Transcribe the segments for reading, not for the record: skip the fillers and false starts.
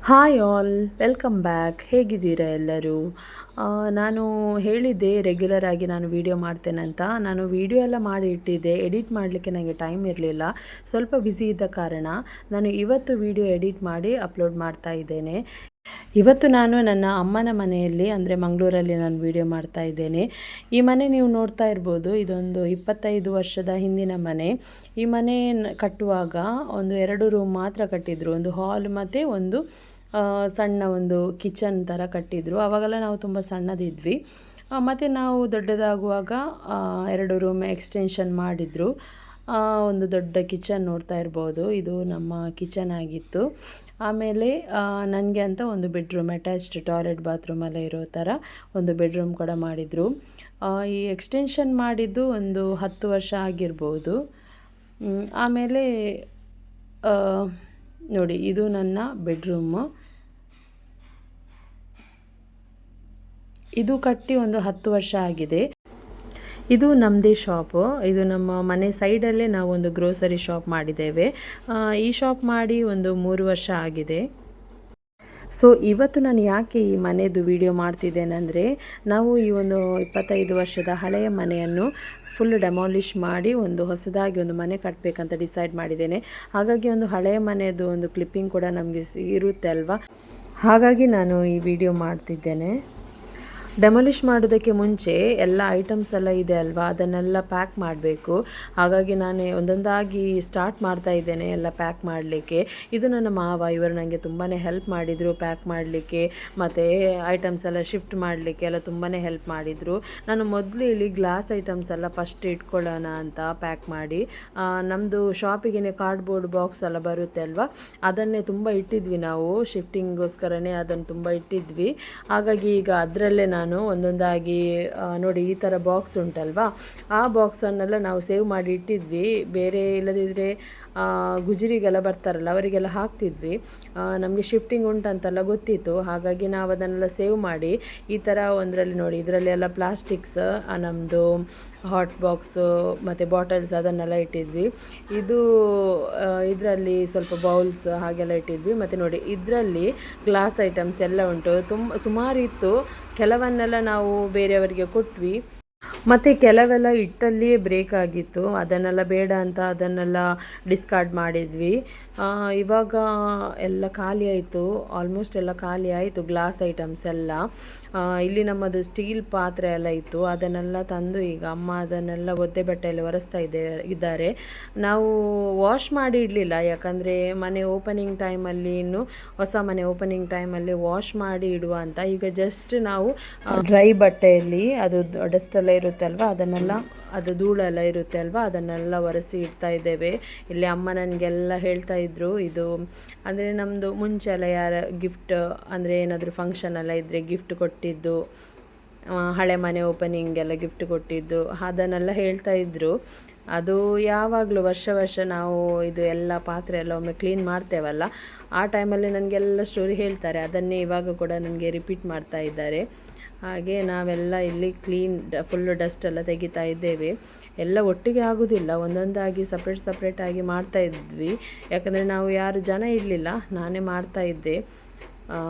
Hi all, welcome back. ಹೇಗಿದ್ದೀರಾ ಎಲ್ಲರೂ? ನಾನು ಹೇಳಿದ್ದೆ ರೆಗ್ಯುಲರ್ ಆಗಿ ನಾನು ವೀಡಿಯೋ ಮಾಡ್ತೇನೆ ಅಂತ. ನಾನು ವೀಡಿಯೋ ಎಲ್ಲ ಮಾಡಿ ಇಟ್ಟಿದ್ದೆ, ಎಡಿಟ್ ಮಾಡಲಿಕ್ಕೆ ನನಗೆ ಟೈಮ್ ಇರಲಿಲ್ಲ. ಸ್ವಲ್ಪ ಬ್ಯುಸಿ ಇದ್ದ ಕಾರಣ ನಾನು ಇವತ್ತು ವೀಡಿಯೋ ಎಡಿಟ್ ಮಾಡಿ ಅಪ್ಲೋಡ್ ಮಾಡ್ತಾ ಇದ್ದೇನೆ. ಇವತ್ತು ನಾನು ನನ್ನ ಅಮ್ಮನ ಮನೆಯಲ್ಲಿ ಅಂದರೆ ಮಂಗಳೂರಲ್ಲಿ ನಾನು ವೀಡಿಯೋ ಮಾಡ್ತಾ ಇದ್ದೇನೆ. ಈ ಮನೆ ನೀವು ನೋಡ್ತಾ ಇರ್ಬೋದು, ಇದೊಂದು 25 ವರ್ಷದ ಹಿಂದಿನ ಮನೆ. ಈ ಮನೆ ಕಟ್ಟುವಾಗ ಒಂದು 2 ರೂಮ್ ಮಾತ್ರ ಕಟ್ಟಿದ್ರು, ಒಂದು ಹಾಲ್ ಮತ್ತು ಒಂದು ಸಣ್ಣ ಒಂದು ಕಿಚನ್ ಥರ ಕಟ್ಟಿದ್ರು. ಆವಾಗೆಲ್ಲ ನಾವು ತುಂಬ ಸಣ್ಣದಿದ್ವಿ. ಮತ್ತು ನಾವು ದೊಡ್ಡದಾಗುವಾಗ 2 ರೂಮ್ ಎಕ್ಸ್ಟೆನ್ಷನ್ ಮಾಡಿದರು. ಒಂದು ದೊಡ್ಡ ಕಿಚನ್ ನೋಡ್ತಾ ಇರ್ಬೋದು, ಇದು ನಮ್ಮ ಕಿಚನ್ ಆಗಿತ್ತು. ಆಮೇಲೆ ನನಗೆ ಅಂತ ಒಂದು ಬೆಡ್ರೂಮ್, ಅಟ್ಯಾಚ್ಡ್ ಟಾಯ್ಲೆಟ್ ಬಾತ್ರೂಮ್ ಎಲ್ಲ ಇರೋ ಥರ ಒಂದು ಬೆಡ್ರೂಮ್ ಕೂಡ ಮಾಡಿದರು. ಈ ಎಕ್ಸ್ಟೆನ್ಷನ್ ಮಾಡಿದ್ದು ಒಂದು 10 ವರ್ಷ ಆಗಿರ್ಬೋದು. ಆಮೇಲೆ ನೋಡಿ, ಇದು ನನ್ನ ಬೆಡ್ರೂಮು. ಇದು ಕಟ್ಟಿ ಒಂದು 10 ವರ್ಷ ಆಗಿದೆ. ಇದು ನಮ್ಮದೇ ಶಾಪು. ಇದು ನಮ್ಮ ಮನೆ ಸೈಡಲ್ಲೇ ನಾವು ಒಂದು ಗ್ರೋಸರಿ ಶಾಪ್ ಮಾಡಿದ್ದೇವೆ. ಈ ಶಾಪ್ ಮಾಡಿ ಒಂದು 3 ವರ್ಷ ಆಗಿದೆ. ಸೊ ಇವತ್ತು ನಾನು ಯಾಕೆ ಈ ಮನೆಯದು ವಿಡಿಯೋ ಮಾಡ್ತಿದ್ದೇನೆ ಅಂದರೆ, ನಾವು ಈ ಒಂದು 25 ವರ್ಷದ ಹಳೆಯ ಮನೆಯನ್ನು ಫುಲ್ ಡೆಮಾಲಿಷ್ ಮಾಡಿ ಒಂದು ಹೊಸದಾಗಿ ಒಂದು ಮನೆ ಕಟ್ಟಬೇಕಂತ ಡಿಸೈಡ್ ಮಾಡಿದ್ದೇನೆ. ಹಾಗಾಗಿ ಒಂದು ಹಳೆಯ ಮನೆಯದು ಒಂದು ಕ್ಲಿಪ್ಪಿಂಗ್ ಕೂಡ ನಮಗೆ ಇರುತ್ತೆ ಅಲ್ವಾ, ಹಾಗಾಗಿ ನಾನು ಈ ವಿಡಿಯೋ ಮಾಡ್ತಿದ್ದೇನೆ. ಡೆಮಾಲಿಷ್ ಮಾಡೋದಕ್ಕೆ ಮುಂಚೆ ಎಲ್ಲ ಐಟಮ್ಸ್ ಎಲ್ಲ ಇದೆ ಅಲ್ವಾ, ಅದನ್ನೆಲ್ಲ ಪ್ಯಾಕ್ ಮಾಡಬೇಕು. ಹಾಗಾಗಿ ನಾನು ಒಂದೊಂದಾಗಿ ಸ್ಟಾರ್ಟ್ ಮಾಡ್ತಾ ಇದ್ದೇನೆ ಎಲ್ಲ ಪ್ಯಾಕ್ ಮಾಡಲಿಕ್ಕೆ. ಇದು ನನ್ನ ಮಾವ, ಇವರು ನನಗೆ ತುಂಬಾ ಹೆಲ್ಪ್ ಮಾಡಿದರು ಪ್ಯಾಕ್ ಮಾಡಲಿಕ್ಕೆ, ಮತ್ತು ಐಟಮ್ಸ್ ಎಲ್ಲ ಶಿಫ್ಟ್ ಮಾಡಲಿಕ್ಕೆ ಎಲ್ಲ ತುಂಬಾ ಹೆಲ್ಪ್ ಮಾಡಿದರು. ನಾನು ಮೊದಲು ಇಲ್ಲಿ ಗ್ಲಾಸ್ ಐಟಮ್ಸ್ ಎಲ್ಲ ಫಸ್ಟ್ ಇಟ್ಕೊಳ್ಳೋಣ ಅಂತ ಪ್ಯಾಕ್ ಮಾಡಿ, ನಮ್ಮದು ಶಾಪಿಗೆ ಕಾರ್ಡ್ಬೋರ್ಡ್ ಬಾಕ್ಸ್ ಎಲ್ಲ ಬರುತ್ತೆ ಅಲ್ವಾ, ಅದನ್ನೇ ತುಂಬ ಇಟ್ಟಿದ್ವಿ ನಾವು, ಶಿಫ್ಟಿಂಗ್ಗೋಸ್ಕರನೇ ಅದನ್ನು ತುಂಬ ಇಟ್ಟಿದ್ವಿ. ಹಾಗಾಗಿ ಈಗ ಅದರಲ್ಲೇ ನಾನು ಒಂದೊಂದಾಗಿ ನೋಡಿ, ಈ ಥರ ಬಾಕ್ಸ್ ಉಂಟಲ್ವಾ, ಆ ಬಾಕ್ಸನ್ನೆಲ್ಲ ನಾವು ಸೇವ್ ಮಾಡಿ ಇಟ್ಟಿದ್ವಿ. ಬೇರೆ ಇಲ್ಲದಿದ್ದರೆ ಗುಜರಿಗೆಲ್ಲ ಬರ್ತಾರಲ್ಲ ಅವರಿಗೆಲ್ಲ ಹಾಕ್ತಿದ್ವಿ. ನಮಗೆ ಶಿಫ್ಟಿಂಗ್ ಉಂಟಂತೆಲ್ಲ ಗೊತ್ತಿತ್ತು, ಹಾಗಾಗಿ ನಾವು ಅದನ್ನೆಲ್ಲ ಸೇವ್ ಮಾಡಿ ಈ ಥರ ಒಂದರಲ್ಲಿ ನೋಡಿ, ಇದರಲ್ಲಿ ಎಲ್ಲ ಪ್ಲಾಸ್ಟಿಕ್ಸ್, ನಮ್ಮದು ಹಾಟ್ ಬಾಕ್ಸು ಮತ್ತು ಬಾಟಲ್ಸ್ ಅದನ್ನೆಲ್ಲ ಇಟ್ಟಿದ್ವಿ. ಇದರಲ್ಲಿ ಸ್ವಲ್ಪ ಬೌಲ್ಸ್ ಹಾಗೆಲ್ಲ ಇಟ್ಟಿದ್ವಿ. ಮತ್ತು ನೋಡಿ, ಇದರಲ್ಲಿ ಗ್ಲಾಸ್ ಐಟಮ್ಸ್ ಎಲ್ಲ ಉಂಟು, ಸುಮಾರಿತ್ತು. ಕೆಲವನ್ನೆಲ್ಲ ನಾವು ಬೇರೆಯವರಿಗೆ ಕೊಟ್ವಿ, ಮತ್ತು ಕೆಲವೆಲ್ಲ ಇಟ್ಟಲ್ಲಿಯೇ ಬ್ರೇಕ್ ಆಗಿತ್ತು, ಅದನ್ನೆಲ್ಲ ಬೇಡ ಅಂತ ಅದನ್ನೆಲ್ಲ ಡಿಸ್ಕಾರ್ಡ್ ಮಾಡಿದ್ವಿ. ಇವಾಗ ಎಲ್ಲ ಖಾಲಿ ಆಯಿತು, ಆಲ್ಮೋಸ್ಟ್ ಎಲ್ಲ ಖಾಲಿ ಆಯಿತು ಗ್ಲಾಸ್ ಐಟಮ್ಸ್ ಎಲ್ಲ. ಇಲ್ಲಿ ನಮ್ಮದು ಸ್ಟೀಲ್ ಪಾತ್ರೆ ಎಲ್ಲ ಇತ್ತು, ಅದನ್ನೆಲ್ಲ ತಂದು ಈಗ ಅಮ್ಮ ಅದನ್ನೆಲ್ಲ ಒದ್ದೆ ಬಟ್ಟೆಯಲ್ಲಿ ಒರೆಸ್ತಾ ಇದ್ದಾರೆ. ನಾವು ವಾಶ್ ಮಾಡಿ ಇಡಲಿಲ್ಲ, ಯಾಕಂದರೆ ಮನೆ ಓಪನಿಂಗ್ ಟೈಮಲ್ಲಿ, ಇನ್ನು ಹೊಸ ಮನೆ ಓಪನಿಂಗ್ ಟೈಮಲ್ಲಿ ವಾಶ್ ಮಾಡಿ ಇಡುವ ಅಂತ. ಈಗ ಜಸ್ಟ್ ನಾವು ಡ್ರೈ ಬಟ್ಟೆಯಲ್ಲಿ, ಅದು ಡಸ್ಟೆಲ್ಲ ಇರುತ್ತೆ ಅಲ್ವಾ, ಅದು ಧೂಳೆಲ್ಲ ಇರುತ್ತೆ ಅಲ್ವಾ, ಅದನ್ನೆಲ್ಲ ಒರೆಸಿ ಇಡ್ತಾ ಇದ್ದೇವೆ. ಇಲ್ಲಿ ಅಮ್ಮ ನನಗೆಲ್ಲ ಹೇಳ್ತಾ ಇದ್ರು, ಇದು ಅಂದರೆ ನಮ್ಮದು ಮುಂಚೆ ಎಲ್ಲ ಯಾರ ಗಿಫ್ಟ್ ಅಂದರೆ ಏನಾದರೂ ಫಂಕ್ಷನ್ ಎಲ್ಲ ಇದ್ದರೆ ಗಿಫ್ಟ್ ಕೊಟ್ಟಿದ್ದು, ಹಳೆ ಮನೆ ಓಪನಿಂಗ್ ಎಲ್ಲ ಗಿಫ್ಟ್ ಕೊಟ್ಟಿದ್ದು, ಅದನ್ನೆಲ್ಲ ಹೇಳ್ತಾ ಇದ್ದರು. ಅದು ಯಾವಾಗಲೂ ವರ್ಷ ನಾವು ಇದು ಎಲ್ಲ ಪಾತ್ರೆ ಎಲ್ಲ ಒಮ್ಮೆ ಕ್ಲೀನ್ ಮಾಡ್ತೇವಲ್ಲ, ಆ ಟೈಮಲ್ಲಿ ನನಗೆಲ್ಲ ಸ್ಟೋರಿ ಹೇಳ್ತಾರೆ, ಅದನ್ನೇ ಇವಾಗ ಕೂಡ ನನಗೆ ರಿಪೀಟ್ ಮಾಡ್ತಾ ಇದ್ದಾರೆ. ಹಾಗೆ ನಾವೆಲ್ಲ ಇಲ್ಲಿ ಫುಲ್ಲು ಡಸ್ಟ್ ಎಲ್ಲ ತೆಗಿತಾ ಇದ್ದೇವೆ. ಎಲ್ಲ ಒಟ್ಟಿಗೆ ಆಗೋದಿಲ್ಲ, ಒಂದೊಂದಾಗಿ ಸಪ್ರೇಟಾಗಿ ಮಾಡ್ತಾ ಇದ್ವಿ, ಯಾಕಂದರೆ ನಾವು ಯಾರು ಜನ ಇರಲಿಲ್ಲ, ನಾನೇ ಮಾಡ್ತಾ ಇದ್ದೆ.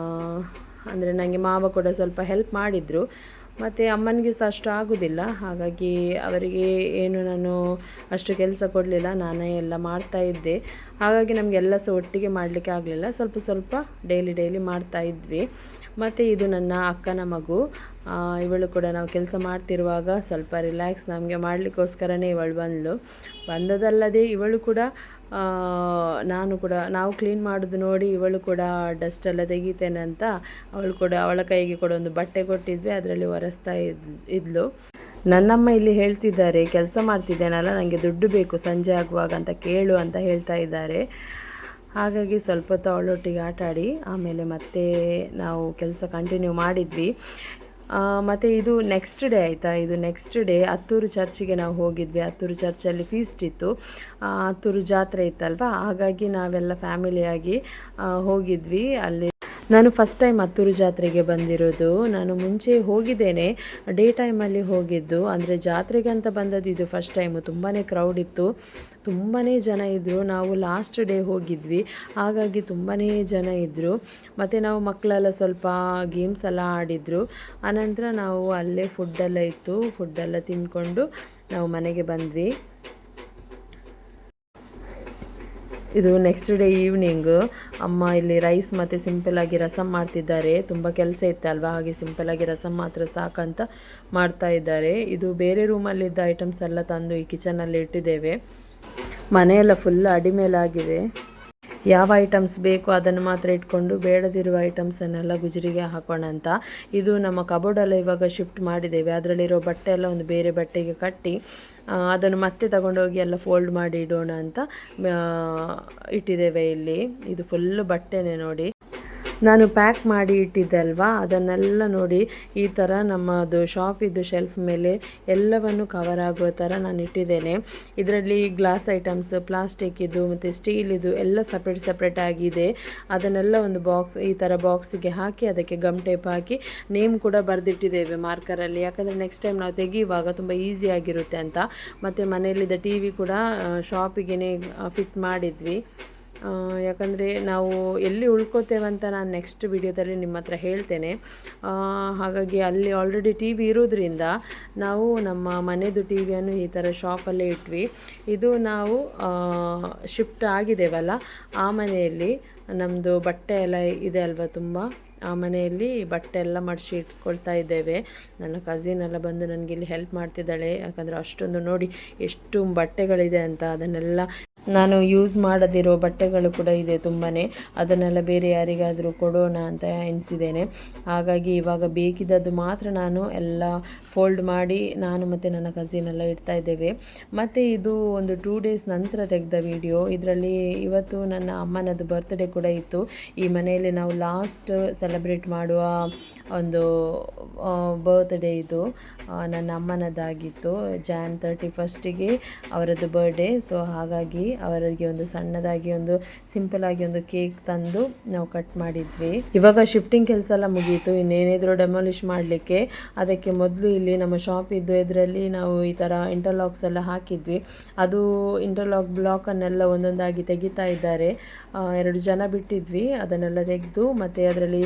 ಅಂದರೆ ನನಗೆ ಮಾವ ಕೂಡ ಸ್ವಲ್ಪ ಹೆಲ್ಪ್ ಮಾಡಿದರು, ಮತ್ತು ಅಮ್ಮನಿಗೆ ಸಹ ಅಷ್ಟು ಆಗೋದಿಲ್ಲ, ಹಾಗಾಗಿ ಅವರಿಗೆ ಏನು ನಾನು ಅಷ್ಟು ಕೆಲಸ ಕೊಡಲಿಲ್ಲ, ನಾನೇ ಎಲ್ಲ ಮಾಡ್ತಾ ಇದ್ದೆ. ಹಾಗಾಗಿ ನಮಗೆಲ್ಲ ಸಹ ಒಟ್ಟಿಗೆ ಮಾಡಲಿಕ್ಕೆ ಆಗಲಿಲ್ಲ, ಸ್ವಲ್ಪ ಡೈಲಿ ಮಾಡ್ತಾ ಇದ್ವಿ. ಮತ್ತು ಇದು ನನ್ನ ಅಕ್ಕನ ಮಗು, ಇವಳು ಕೂಡ ನಾವು ಕೆಲಸ ಮಾಡ್ತಿರುವಾಗ ಸ್ವಲ್ಪ ರಿಲ್ಯಾಕ್ಸ್ ನಮಗೆ ಮಾಡಲಿಕ್ಕೋಸ್ಕರನೇ ಇವಳು ಬಂದದಲ್ಲದೆ ಇವಳು ಕೂಡ ನಾವು ಕ್ಲೀನ್ ಮಾಡೋದು ನೋಡಿ ಇವಳು ಕೂಡ ಡಸ್ಟ್ ಎಲ್ಲ ತೆಗಿತೇನೆ ಅಂತ ಅವಳ ಕೈಗೆ ಕೂಡ ಒಂದು ಬಟ್ಟೆ ಕೊಟ್ಟಿದ್ವಿ, ಅದರಲ್ಲಿ ಒರೆಸ್ತಾ ಇದ್ಲು. ನನ್ನಮ್ಮ ಇಲ್ಲಿ ಹೇಳ್ತಿದ್ದಾರೆ, ಕೆಲಸ ಮಾಡ್ತಿದ್ದೇನಲ್ಲ, ನನಗೆ ದುಡ್ಡು ಬೇಕು ಸಂಜೆ ಆಗುವಾಗ ಅಂತ ಕೇಳು ಅಂತ ಹೇಳ್ತಾ ಇದ್ದಾರೆ. ಹಾಗಾಗಿ ಸ್ವಲ್ಪ ಹೊತ್ತು ಅವಳೊಟ್ಟಿಗೆ ಆಟಾಡಿ ಆಮೇಲೆ ಮತ್ತೆ ನಾವು ಕೆಲಸ ಕಂಟಿನ್ಯೂ ಮಾಡಿದ್ವಿ. ಮತ್ತು ಇದು ನೆಕ್ಸ್ಟ್ ಡೇ ಆಯಿತಾ, ಇದು ನೆಕ್ಸ್ಟ್ ಡೇ ಹತ್ತೂರು ಚರ್ಚಿಗೆ ನಾವು ಹೋಗಿದ್ವಿ. ಹತ್ತೂರು ಚರ್ಚಲ್ಲಿ ಫೀಸ್ಟ್ ಇತ್ತು, ಹತ್ತೂರು ಜಾತ್ರೆ ಇತ್ತಲ್ವ, ಹಾಗಾಗಿ ನಾವೆಲ್ಲ ಫ್ಯಾಮಿಲಿಯಾಗಿ ಹೋಗಿದ್ವಿ. ಅಲ್ಲಿ ನಾನು ಫಸ್ಟ್ ಟೈಮ್ ಮತ್ತೂರು ಜಾತ್ರೆಗೆ ಬಂದಿರೋದು. ನಾನು ಮುಂಚೆ ಹೋಗಿದ್ದೇನೆ, ಡೇ ಟೈಮಲ್ಲಿ ಹೋಗಿದ್ದು. ಅಂದರೆ ಜಾತ್ರೆಗೆ ಅಂತ ಬಂದದ್ದು ಇದು ಫಸ್ಟ್ ಟೈಮು. ತುಂಬಾ ಕ್ರೌಡ್ ಇತ್ತು, ತುಂಬಾ ಜನ ಇದ್ದರು. ನಾವು ಲಾಸ್ಟ್ ಡೇ ಹೋಗಿದ್ವಿ, ಹಾಗಾಗಿ ತುಂಬಾ ಜನ ಇದ್ದರು. ಮತ್ತು ನಾವು ಮಕ್ಕಳೆಲ್ಲ ಸ್ವಲ್ಪ ಗೇಮ್ಸ್ ಎಲ್ಲ ಆಡಿದರು. ಆನಂತರ ನಾವು ಅಲ್ಲೇ ಫುಡ್ಡೆಲ್ಲ ಇತ್ತು, ಫುಡ್ಡೆಲ್ಲ ತಿಂದ್ಕೊಂಡು ನಾವು ಮನೆಗೆ ಬಂದ್ವಿ. ಇದು ನೆಕ್ಸ್ಟ್ ಡೇ ಈವ್ನಿಂಗು. ಅಮ್ಮ ಇಲ್ಲಿ ರೈಸ್ ಮತ್ತು ಸಿಂಪಲ್ಲಾಗಿ ರಸಮ್ ಮಾಡ್ತಿದ್ದಾರೆ. ತುಂಬ ಕೆಲಸ ಇತ್ತಲ್ವ, ಹಾಗೆ ಸಿಂಪಲ್ಲಾಗಿ ರಸಮ್ ಮಾತ್ರ ಸಾಕಂತ ಮಾಡ್ತಾ ಇದ್ದಾರೆ. ಇದು ಬೇರೆ ರೂಮಲ್ಲಿದ್ದ ಐಟಮ್ಸ್ ಎಲ್ಲ ತಂದು ಈ ಕಿಚನಲ್ಲಿ ಇಟ್ಟಿದ್ದೇವೆ. ಮನೆಯೆಲ್ಲ ಫುಲ್ ಅಡಿಮೇಲಾಗಿದೆ. ಯಾವ ಐಟಮ್ಸ್ ಬೇಕು ಅದನ್ನು ಮಾತ್ರ ಇಟ್ಕೊಂಡು ಬೇಡದಿರುವ ಐಟಮ್ಸನ್ನೆಲ್ಲ ಗುಜರಿಗೆ ಹಾಕೋಣ ಅಂತ. ಇದು ನಮ್ಮ ಕಬೋರ್ಡೆಲ್ಲ ಇವಾಗ ಶಿಫ್ಟ್ ಮಾಡಿದ್ದೇವೆ. ಅದರಲ್ಲಿರೋ ಬಟ್ಟೆ ಎಲ್ಲ ಒಂದು ಬೇರೆ ಬಟ್ಟೆಗೆ ಕಟ್ಟಿ ಅದನ್ನು ಮತ್ತೆ ತಗೊಂಡೋಗಿ ಎಲ್ಲ ಫೋಲ್ಡ್ ಮಾಡಿ ಇಡೋಣ ಅಂತ ಇಟ್ಟಿದ್ದೇವೆ ಇಲ್ಲಿ. ಇದು ಫುಲ್ಲು ಬಟ್ಟೆನೇ ನೋಡಿ. ನಾನು ಪ್ಯಾಕ್ ಮಾಡಿ ಇಟ್ಟಿದ್ದೆ ಅಲ್ವಾ, ಅದನ್ನೆಲ್ಲ ನೋಡಿ ಈ ಥರ ನಮ್ಮದು ಶಾಪಿದ್ದು ಶೆಲ್ಫ್ ಮೇಲೆ ಎಲ್ಲವನ್ನು ಕವರ್ ಆಗುವ ಥರ ನಾನು ಇಟ್ಟಿದ್ದೇನೆ. ಇದರಲ್ಲಿ ಗ್ಲಾಸ್ ಐಟಮ್ಸ್, ಪ್ಲಾಸ್ಟಿಕ್ಕಿದು ಮತ್ತು ಸ್ಟೀಲಿದು ಎಲ್ಲ ಸಪ್ರೇಟ್ ಆಗಿದೆ. ಅದನ್ನೆಲ್ಲ ಒಂದು ಬಾಕ್ಸ್, ಈ ಥರ ಬಾಕ್ಸಿಗೆ ಹಾಕಿ ಅದಕ್ಕೆ ಗಮ್ ಟೇಪ್ ಹಾಕಿ ನೇಮ್ ಕೂಡ ಬರೆದಿಟ್ಟಿದ್ದೇವೆ ಮಾರ್ಕರಲ್ಲಿ. ಯಾಕಂದರೆ ನೆಕ್ಸ್ಟ್ ಟೈಮ್ ನಾವು ತೆಗೆಯುವಾಗ ತುಂಬ ಈಸಿಯಾಗಿರುತ್ತೆ ಅಂತ. ಮತ್ತು ಮನೆಯಲ್ಲಿದ್ದ ಟಿ ವಿ ಕೂಡ ಶಾಪಿಗೆ ಫಿಟ್ ಮಾಡಿದ್ವಿ. ಯಾಕಂದರೆ ನಾವು ಎಲ್ಲಿ ಉಳ್ಕೋತೇವಂತ ನಾನು ನೆಕ್ಸ್ಟ್ ವಿಡಿಯೋದಲ್ಲಿ ನಿಮ್ಮ ಹತ್ರ ಹೇಳ್ತೇನೆ. ಹಾಗಾಗಿ ಅಲ್ಲಿ ಆಲ್ರೆಡಿ ಟಿ ವಿ ಇರೋದ್ರಿಂದ ನಾವು ನಮ್ಮ ಮನೆಯದು ಟಿ ವಿಯನ್ನು ಈ ಥರ ಶಾಪಲ್ಲೇ ಇಟ್ವಿ. ಇದು ನಾವು ಶಿಫ್ಟ್ ಆಗಿದ್ದೇವಲ್ಲ, ಆ ಮನೆಯಲ್ಲಿ ನಮ್ಮದು ಬಟ್ಟೆ ಎಲ್ಲ ಇದೆ ಅಲ್ವಾ ತುಂಬ, ಆ ಮನೆಯಲ್ಲಿ ಬಟ್ಟೆ ಎಲ್ಲ ಮಡಿಸಿ ಇಟ್ಕೊಳ್ತಾ ಇದ್ದೇವೆ. ನನ್ನ ಕಸಿನ್ ಎಲ್ಲ ಬಂದು ನನಗೆ ಇಲ್ಲಿ ಹೆಲ್ಪ್ ಮಾಡ್ತಿದ್ದಾಳೆ. ಯಾಕಂದರೆ ಅಷ್ಟೊಂದು ನೋಡಿ ಎಷ್ಟು ಬಟ್ಟೆಗಳಿದೆ ಅಂತ. ಅದನ್ನೆಲ್ಲ ನಾನು ಯೂಸ್ ಮಾಡದಿರೋ ಬಟ್ಟೆಗಳು ಕೂಡ ಇದೆ ತುಂಬಾ. ಅದನ್ನೆಲ್ಲ ಬೇರೆ ಯಾರಿಗಾದರೂ ಕೊಡೋಣ ಅಂತ ಎಣಿಸಿದ್ದೇನೆ. ಹಾಗಾಗಿ ಇವಾಗ ಬೇಕಿದ್ದದ್ದು ಮಾತ್ರ ನಾನು ಎಲ್ಲ ಫೋಲ್ಡ್ ಮಾಡಿ ನಾನು ಮತ್ತು ನನ್ನ ಕಸಿನ್ ಎಲ್ಲ ಇಡ್ತಾ ಇದ್ದೇವೆ. ಮತ್ತು ಇದು ಒಂದು 2 ಡೇಸ್ ನಂತರ ತೆಗೆದ ವಿಡಿಯೋ. ಇದರಲ್ಲಿ ಇವತ್ತು ನನ್ನ ಅಮ್ಮನದ್ದು ಬರ್ತ್ಡೇ ಕೂಡ ಇತ್ತು. ಈ ಮನೆಯಲ್ಲಿ ನಾವು ಲಾಸ್ಟ್ ಸೆಲೆಬ್ರೇಟ್ ಮಾಡುವ ಒಂದು ಬರ್ತ್ಡೇ ಇದು. ನನ್ನ ಅಮ್ಮನದ್ದಾಗಿತ್ತು. ಜಾನ್ 31 ಅವರದ್ದು ಬರ್ಡೇ. ಸೊ ಹಾಗಾಗಿ ಅವರಿಗೆ ಒಂದು ಸಣ್ಣದಾಗಿ ಒಂದು ಸಿಂಪಲಾಗಿ ಒಂದು ಕೇಕ್ ತಂದು ನಾವು ಕಟ್ ಮಾಡಿದ್ವಿ. ಇವಾಗ ಶಿಫ್ಟಿಂಗ್ ಕೆಲಸ ಎಲ್ಲ ಮುಗೀತು, ಇನ್ನೇನಿದ್ರು ಡೆಮಾಲಿಷ್ ಮಾಡಲಿಕ್ಕೆ. ಅದಕ್ಕೆ ಮೊದಲು ಇಲ್ಲಿ ನಮ್ಮ ಶಾಪ್ ಇದ್ದು ಇದರಲ್ಲಿ ನಾವು ಈ ಥರ ಇಂಟರ್ಲಾಕ್ಸ್ ಎಲ್ಲ ಹಾಕಿದ್ವಿ. ಅದು ಇಂಟರ್ಲಾಕ್ ಬ್ಲಾಕನ್ನೆಲ್ಲ ಒಂದೊಂದಾಗಿ ತೆಗಿತಾ ಇದ್ದಾರೆ. 2 ಜನ ಬಿಟ್ಟಿದ್ವಿ, ಅದನ್ನೆಲ್ಲ ತೆಗೆದು ಮತ್ತು ಅದರಲ್ಲಿ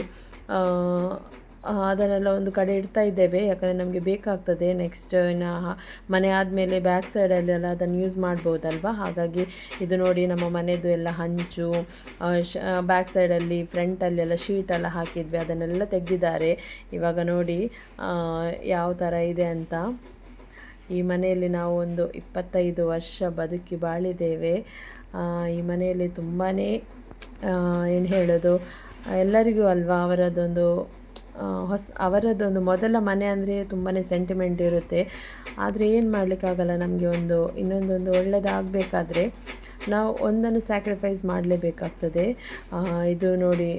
ಅದನ್ನೆಲ್ಲ ಒಂದು ಕಡೆ ಇಡ್ತಾ ಇದ್ದೇವೆ. ಯಾಕಂದರೆ ನಮಗೆ ಬೇಕಾಗ್ತದೆ ನೆಕ್ಸ್ಟ್ ಮನೆ ಆದಮೇಲೆ ಬ್ಯಾಕ್ ಸೈಡಲ್ಲೆಲ್ಲ ಅದನ್ನು ಯೂಸ್ ಮಾಡ್ಬೋದಲ್ವ. ಹಾಗಾಗಿ ಇದು ನೋಡಿ ನಮ್ಮ ಮನೆಯದು ಎಲ್ಲ ಹಂಚು, ಬ್ಯಾಕ್ ಸೈಡಲ್ಲಿ ಫ್ರಂಟಲ್ಲೆಲ್ಲ ಶೀಟೆಲ್ಲ ಹಾಕಿದ್ವಿ, ಅದನ್ನೆಲ್ಲ ತೆಗೆದಿದ್ದಾರೆ. ಇವಾಗ ನೋಡಿ ಯಾವ ಥರ ಇದೆ ಅಂತ. ಈ ಮನೆಯಲ್ಲಿ ನಾವು ಒಂದು 25 ವರ್ಷ ಬದುಕಿ ಬಾಳಿದ್ದೇವೆ. ಈ ಮನೆಯಲ್ಲಿ ತುಂಬಾ ಏನು ಹೇಳೋದು, ಎಲ್ಲರಿಗೂ ಅಲ್ವಾ ಅವರದ್ದೊಂದು ಮೊದಲ ಮನೆ ಅಂದರೆ ತುಂಬಾ ಸೆಂಟಿಮೆಂಟ್ ಇರುತ್ತೆ. ಆದರೆ ಏನು ಮಾಡಲಿಕ್ಕಾಗಲ್ಲ, ನಮಗೆ ಇನ್ನೊಂದೊಂದು ಒಳ್ಳೆಯದಾಗಬೇಕಾದ್ರೆ ನಾವು ಒಂದನ್ನು ಸ್ಯಾಕ್ರಿಫೈಸ್ ಮಾಡಲೇಬೇಕಾಗ್ತದೆ. ಇದು ನೋಡಿ,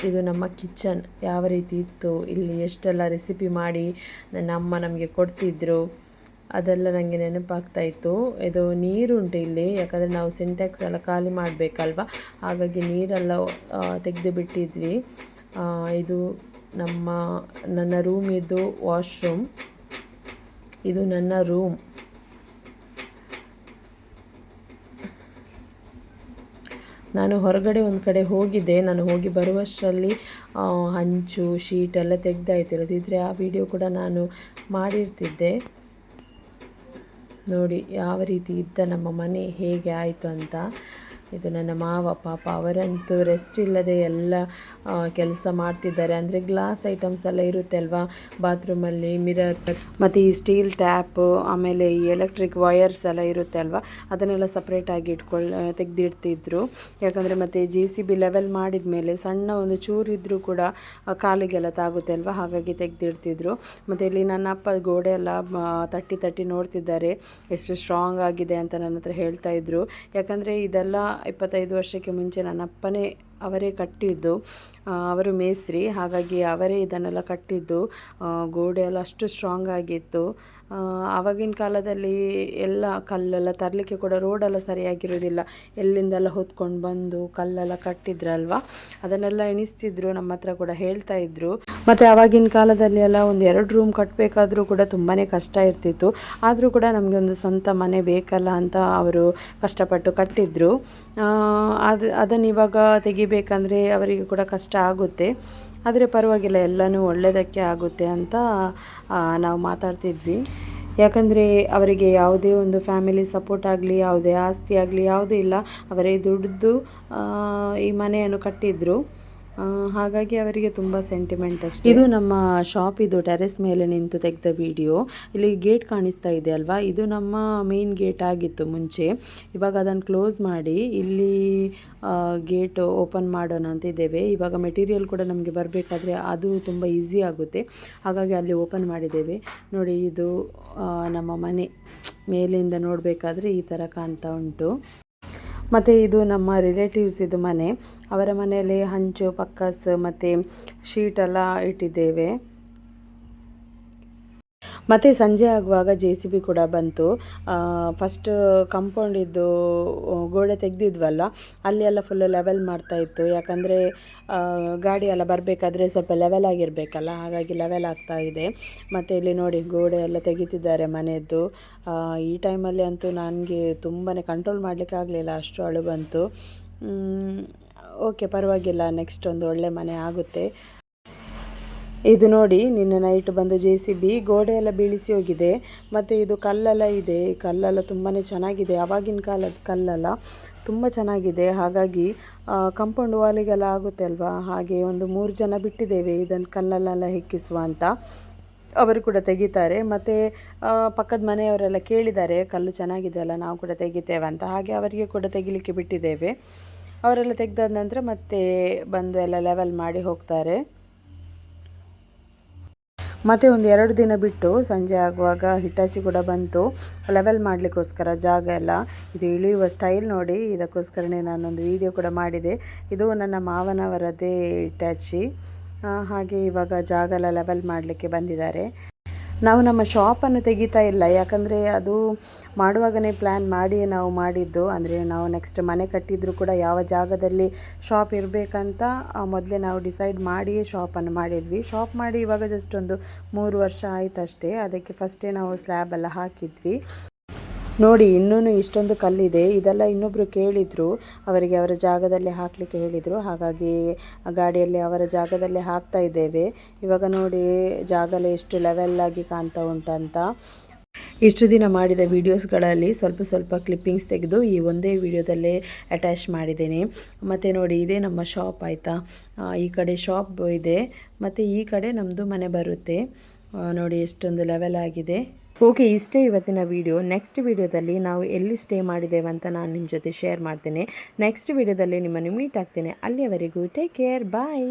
ಇದು ನಮ್ಮ ಕಿಚನ್ ಯಾವ ರೀತಿ ಇತ್ತು. ಇಲ್ಲಿ ಎಷ್ಟೆಲ್ಲ ರೆಸಿಪಿ ಮಾಡಿ ನನ್ನ ಅಮ್ಮ ನಮಗೆ ಕೊಡ್ತಿದ್ರು, ಅದೆಲ್ಲ ನನಗೆ ನೆನಪಾಗ್ತಾಯಿತ್ತು. ಇದು ನೀರುಂಟು ಇಲ್ಲಿ, ಯಾಕಂದರೆ ನಾವು ಸಿಂಟೆಕ್ಸ್ ಎಲ್ಲ ಖಾಲಿ ಮಾಡಬೇಕಲ್ವ, ಹಾಗಾಗಿ ನೀರೆಲ್ಲ ತೆಗೆದು ಬಿಟ್ಟಿದ್ವಿ. ಇದು ನನ್ನ ರೂಮಿದ್ದು ವಾಶ್ರೂಮ್. ಇದು ನನ್ನ ರೂಮ್. ನಾನು ಹೊರಗಡೆ ಒಂದು ಕಡೆ ಹೋಗಿದ್ದೆ. ನಾನು ಹೋಗಿ ಬರುವಷ್ಟರಲ್ಲಿ ಹಂಚು ಶೀಟ್ ಎಲ್ಲ ತೆಗೆದಾಯ್ತು. ಇಲ್ಲದಿದ್ದರೆ ಆ ವಿಡಿಯೋ ಕೂಡ ನಾನು ಮಾಡಿರ್ತಿದ್ದೆ. ನೋಡಿ ಯಾವ ರೀತಿ ಇದ್ದ ನಮ್ಮ ಮನೆ ಹೇಗೆ ಆಯಿತು ಅಂತ. ಇದು ನನ್ನ ಮಾವ, ಪಾಪ ಅವರಂತೂ ರೆಸ್ಟ್ ಇಲ್ಲದೆ ಎಲ್ಲ ಕೆಲಸ ಮಾಡ್ತಿದ್ದಾರೆ. ಅಂದರೆ ಗ್ಲಾಸ್ ಐಟಮ್ಸ್ ಎಲ್ಲ ಇರುತ್ತೆ ಅಲ್ವಾ ಬಾತ್ರೂಮಲ್ಲಿ, ಮಿರರ್ಸ್ ಮತ್ತು ಈ ಸ್ಟೀಲ್ ಟ್ಯಾಪ್, ಆಮೇಲೆ ಈ ಎಲೆಕ್ಟ್ರಿಕ್ ವಯರ್ಸ್ ಎಲ್ಲ ಇರುತ್ತೆ ಅಲ್ವಾ, ಅದನ್ನೆಲ್ಲ ಸಪ್ರೇಟಾಗಿ ತೆಗೆದಿಡ್ತಿದ್ರು. ಯಾಕಂದರೆ ಮತ್ತು JCB ಲೆವೆಲ್ ಮಾಡಿದ ಮೇಲೆ ಸಣ್ಣ ಒಂದು ಚೂರಿದ್ರೂ ಕೂಡ ಕಾಲಿಗೆಲ್ಲ ತಾಗುತ್ತೆ ಅಲ್ವಾ, ಹಾಗಾಗಿ ತೆಗೆದಿಡ್ತಿದ್ರು. ಮತ್ತು ಇಲ್ಲಿ ನನ್ನ ಅಪ್ಪ ಗೋಡೆ ಎಲ್ಲ ತಟ್ಟಿ ನೋಡ್ತಿದ್ದಾರೆ ಎಷ್ಟು ಸ್ಟ್ರಾಂಗ್ ಆಗಿದೆ ಅಂತ ನನ್ನ ಹತ್ರ ಹೇಳ್ತಾ ಇದ್ರು. ಯಾಕಂದರೆ ಇದೆಲ್ಲ 25 ವರ್ಷಕ್ಕೆ ಮುಂಚೆ ನನ್ನ ಅಪ್ಪನೇ ಅವರೇ ಕಟ್ಟಿದ್ದು. ಅವರು ಮೇಸ್ತ್ರಿ, ಹಾಗಾಗಿ ಅವರೇ ಇದನ್ನೆಲ್ಲ ಕಟ್ಟಿದ್ದು. ಗೋಡೆ ಎಲ್ಲ ಅಷ್ಟು ಸ್ಟ್ರಾಂಗ್ ಆಗಿತ್ತು. ಆವಾಗಿನ ಕಾಲದಲ್ಲಿ ಎಲ್ಲ ಕಲ್ಲೆಲ್ಲ ತರಲಿಕ್ಕೆ ಕೂಡ ರೋಡೆಲ್ಲ ಸರಿಯಾಗಿರೋದಿಲ್ಲ, ಎಲ್ಲಿಂದೆಲ್ಲ ಹೊತ್ಕೊಂಡು ಬಂದು ಕಲ್ಲೆಲ್ಲ ಕಟ್ಟಿದ್ರಲ್ವ, ಅದನ್ನೆಲ್ಲ ಎಣಿಸ್ತಿದ್ರು, ನಮ್ಮ ಹತ್ರ ಕೂಡ ಹೇಳ್ತಾ ಇದ್ರು. ಮತ್ತು ಆವಾಗಿನ ಕಾಲದಲ್ಲಿ ಎಲ್ಲ ಒಂದು 2 ರೂಮ್ ಕಟ್ಟಬೇಕಾದ್ರೂ ಕೂಡ ತುಂಬಾ ಕಷ್ಟ ಇರ್ತಿತ್ತು. ಆದರೂ ಕೂಡ ನಮಗೆ ಒಂದು ಸ್ವಂತ ಮನೆ ಬೇಕಲ್ಲ ಅಂತ ಅವರು ಕಷ್ಟಪಟ್ಟು ಕಟ್ಟಿದ್ರು. ಅದನ್ನು ಇವಾಗ ತೆಗಿಬೇಕಂದ್ರೆ ಅವರಿಗೆ ಕೂಡ ಕಷ್ಟ ಆಗುತ್ತೆ, ಆದರೆ ಪರವಾಗಿಲ್ಲ, ಎಲ್ಲನೂ ಒಳ್ಳೆಯದಕ್ಕೆ ಆಗುತ್ತೆ ಅಂತ ನಾವು ಮಾತಾಡ್ತಿದ್ವಿ. ಯಾಕಂದರೆ ಅವರಿಗೆ ಯಾವುದೇ ಒಂದು ಫ್ಯಾಮಿಲಿ ಸಪೋರ್ಟ್ ಆಗಲಿ, ಯಾವುದೇ ಆಸ್ತಿ ಆಗಲಿ ಯಾವುದೂ ಇಲ್ಲ, ಅವರೇ ದುಡಿದು ಈ ಮನೆಯನ್ನು ಕಟ್ಟಿದ್ರು. ಹಾಗಾಗಿ ಅವರಿಗೆ ತುಂಬ ಸೆಂಟಿಮೆಂಟ್ ಅಷ್ಟೇ. ಇದು ನಮ್ಮ ಶಾಪ್, ಇದು ಟೆರೆಸ್ ಮೇಲೆ ನಿಂತು ತೆಗೆದ ವಿಡಿಯೋ. ಇಲ್ಲಿ ಗೇಟ್ ಕಾಣಿಸ್ತಾ ಇದೆ ಅಲ್ವಾ, ಇದು ನಮ್ಮ ಮೇನ್ ಗೇಟ್ ಆಗಿತ್ತು ಮುಂಚೆ. ಇವಾಗ ಅದನ್ನು ಕ್ಲೋಸ್ ಮಾಡಿ ಇಲ್ಲಿ ಗೇಟ್ ಓಪನ್ ಮಾಡೋಣ ಅಂತಿದ್ದೇವೆ. ಇವಾಗ ಮೆಟೀರಿಯಲ್ ಕೂಡ ನಮಗೆ ಬರಬೇಕಾದ್ರೆ ಅದು ತುಂಬ ಈಸಿ ಆಗುತ್ತೆ, ಹಾಗಾಗಿ ಅಲ್ಲಿ ಓಪನ್ ಮಾಡಿದ್ದೇವೆ. ನೋಡಿ, ಇದು ನಮ್ಮ ಮನೆ ಮೇಲಿಂದ ನೋಡಬೇಕಾದ್ರೆ ಈ ಥರ ಕಾಣ್ತಾ ಉಂಟು. ಮತ್ತು ಇದು ನಮ್ಮ ರಿಲೇಟಿವ್ಸ್ ಇದು ಮನೆ. ಅವರ ಮನೆಯಲ್ಲಿ ಹಂಚು, ಪಕ್ಕಸ್ ಮತ್ತು ಶೀಟೆಲ್ಲ ಇಟ್ಟಿದ್ದೇವೆ. ಮತ್ತು ಸಂಜೆ ಆಗುವಾಗ JCB ಕೂಡ ಬಂತು. ಫಸ್ಟ್ ಕಂಪೌಂಡಿದ್ದು ಗೋಡೆ ತೆಗೆದಿದ್ವಲ್ಲ, ಅಲ್ಲಿ ಎಲ್ಲ ಫುಲ್ಲು ಲೆವೆಲ್ ಮಾಡ್ತಾಯಿತ್ತು. ಯಾಕಂದರೆ ಗಾಡಿ ಎಲ್ಲ ಬರಬೇಕಾದ್ರೆ ಸ್ವಲ್ಪ ಲೆವೆಲ್ ಆಗಿರಬೇಕಲ್ಲ, ಹಾಗಾಗಿ ಲೆವೆಲ್ ಆಗ್ತಾ ಇದೆ. ಮತ್ತು ಇಲ್ಲಿ ನೋಡಿ, ಗೋಡೆ ಎಲ್ಲ ತೆಗಿತಿದ್ದಾರೆ ಮನೆಯದ್ದು. ಈ ಟೈಮಲ್ಲಿ ಅಂತೂ ನನಗೆ ತುಂಬಾ ಕಂಟ್ರೋಲ್ ಮಾಡಲಿಕ್ಕೆ ಆಗಲಿಲ್ಲ, ಅಷ್ಟು ಅಳು ಬಂತು. ಓಕೆ, ಪರವಾಗಿಲ್ಲ, ನೆಕ್ಸ್ಟ್ ಒಂದು ಒಳ್ಳೆ ಮನೆ ಆಗುತ್ತೆ. ಇದು ನೋಡಿ, ನಿನ್ನೆ ನೈಟ್ ಬಂದು JCB ಗೋಡೆ ಎಲ್ಲ ಬೀಳಿಸಿ ಹೋಗಿದೆ. ಮತ್ತು ಇದು ಕಲ್ಲೆಲ್ಲ ಇದೆ, ಈ ಕಲ್ಲೆಲ್ಲ ತುಂಬಾ ಚೆನ್ನಾಗಿದೆ, ಆವಾಗಿನ ಕಾಲದ ಕಲ್ಲೆಲ್ಲ ತುಂಬ ಚೆನ್ನಾಗಿದೆ. ಹಾಗಾಗಿ ಕಂಪೌಂಡ್ ವಾಲಿಗೆಲ್ಲ ಆಗುತ್ತೆ ಅಲ್ವಾ, ಹಾಗೆ ಒಂದು 3 ಜನ ಬಿಟ್ಟಿದ್ದೇವೆ ಇದನ್ನು ಕಲ್ಲಲ್ಲೆಲ್ಲ ಹೆಕ್ಕಿಸುವ ಅಂತ. ಅವರು ಕೂಡ ತೆಗಿತಾರೆ. ಮತ್ತು ಪಕ್ಕದ ಮನೆಯವರೆಲ್ಲ ಕೇಳಿದ್ದಾರೆ, ಕಲ್ಲು ಚೆನ್ನಾಗಿದೆ ಅಲ್ಲ, ನಾವು ಕೂಡ ತೆಗಿತೇವೆ ಅಂತ. ಹಾಗೆ ಅವರಿಗೆ ಕೂಡ ತೆಗಿಲಿಕ್ಕೆ ಬಿಟ್ಟಿದ್ದೇವೆ. ಅವರೆಲ್ಲ ತೆಗೆದಾದ ನಂತರ ಮತ್ತೆ ಬಂದು ಎಲ್ಲ ಲೆವೆಲ್ ಮಾಡಿ ಹೋಗ್ತಾರೆ. ಮತ್ತು ಒಂದು 2 ದಿನ ಬಿಟ್ಟು ಸಂಜೆ ಆಗುವಾಗ ಹಿಟಾಚಿ ಕೂಡ ಬಂತು ಲೆವೆಲ್ ಮಾಡಲಿಕ್ಕೋಸ್ಕರ ಜಾಗ ಎಲ್ಲ. ಇದು ಇಳಿಯುವ ಸ್ಟೈಲ್ ನೋಡಿ, ಇದಕ್ಕೋಸ್ಕರನೇ ನಾನೊಂದು ವಿಡಿಯೋ ಕೂಡ ಮಾಡಿದೆ. ಇದು ನನ್ನ ಮಾವನವರದ್ದೇ ಹಿಟಾಚಿ. ಹಾಗೆ ಇವಾಗ ಜಾಗ ಎಲ್ಲ ಲೆವೆಲ್ ಮಾಡಲಿಕ್ಕೆ ಬಂದಿದ್ದಾರೆ. ನಾವು ನಮ್ಮ ಶಾಪನ್ನು ತೆಗಿತಾ ಇಲ್ಲ, ಯಾಕಂದರೆ ಅದು ಮಾಡುವಾಗಲೇ ಪ್ಲ್ಯಾನ್ ಮಾಡಿ ನಾವು ಮಾಡಿದ್ದು. ಅಂದರೆ ನಾವು ನೆಕ್ಸ್ಟ್ ಮನೆ ಕಟ್ಟಿದರೂ ಕೂಡ ಯಾವ ಜಾಗದಲ್ಲಿ ಶಾಪ್ ಇರಬೇಕಂತ ಮೊದಲೇ ನಾವು ಡಿಸೈಡ್ ಮಾಡಿಯೇ ಶಾಪನ್ನು ಮಾಡಿದ್ವಿ. ಶಾಪ್ ಮಾಡಿ ಇವಾಗ ಜಸ್ಟ್ ಒಂದು 3 ವರ್ಷ ಆಯ್ತಷ್ಟೇ. ಅದಕ್ಕೆ ಫಸ್ಟೇ ನಾವು ಸ್ಲ್ಯಾಬೆಲ್ಲ ಹಾಕಿದ್ವಿ. ನೋಡಿ, ಇನ್ನೂ ಇಷ್ಟೊಂದು ಕಲ್ಲಿದೆ. ಇದೆಲ್ಲ ಇನ್ನೊಬ್ಬರು ಕೇಳಿದರು, ಅವರಿಗೆ ಅವರ ಜಾಗದಲ್ಲಿ ಹಾಕಲಿಕ್ಕೆ ಹೇಳಿದರು. ಹಾಗಾಗಿ ಗಾಡಿಯಲ್ಲಿ ಅವರ ಜಾಗದಲ್ಲಿ ಹಾಕ್ತಾ ಇದ್ದೇವೆ. ಇವಾಗ ನೋಡಿ, ಜಾಗಲೇ ಎಷ್ಟು ಲೆವೆಲ್ಲಾಗಿ ಕಾಣ್ತಾ ಉಂಟಂತ. ಇಷ್ಟು ದಿನ ಮಾಡಿದ ವೀಡಿಯೋಸ್ಗಳಲ್ಲಿ ಸ್ವಲ್ಪ ಕ್ಲಿಪ್ಪಿಂಗ್ಸ್ ತೆಗೆದು ಈ ಒಂದೇ ವಿಡಿಯೋದಲ್ಲೇ ಅಟ್ಯಾಚ್ ಮಾಡಿದ್ದೇನೆ. ಮತ್ತು ನೋಡಿ, ಇದೇ ನಮ್ಮ ಶಾಪ್ ಆಯಿತಾ. ಈ ಕಡೆ ಶಾಪ್ ಇದೆ ಮತ್ತು ಈ ಕಡೆ ನಮ್ಮದು ಮನೆ ಬರುತ್ತೆ. ನೋಡಿ, ಎಷ್ಟೊಂದು ಲೆವೆಲ್ ಆಗಿದೆ. ಓಕೆ, ಇಷ್ಟೇ ಇವತ್ತಿನ ವಿಡಿಯೋ. ನೆಕ್ಸ್ಟ್ ವಿಡಿಯೋದಲ್ಲಿ ನಾವು ಎಲ್ಲಿ ಸ್ಟೇ ಮಾಡಿದ್ದೇವೆ ಅಂತ ನಾನು ನಿಮ್ಮ ಜೊತೆ ಶೇರ್ ಮಾಡ್ತೇನೆ. ನೆಕ್ಸ್ಟ್ ವಿಡಿಯೋದಲ್ಲಿ ನಿಮ್ಮನ್ನು ಮೀಟ್ ಆಗ್ತೇನೆ. ಅಲ್ಲಿಯವರೆಗೂ ಟೇಕ್ ಕೇರ್, ಬಾಯ್.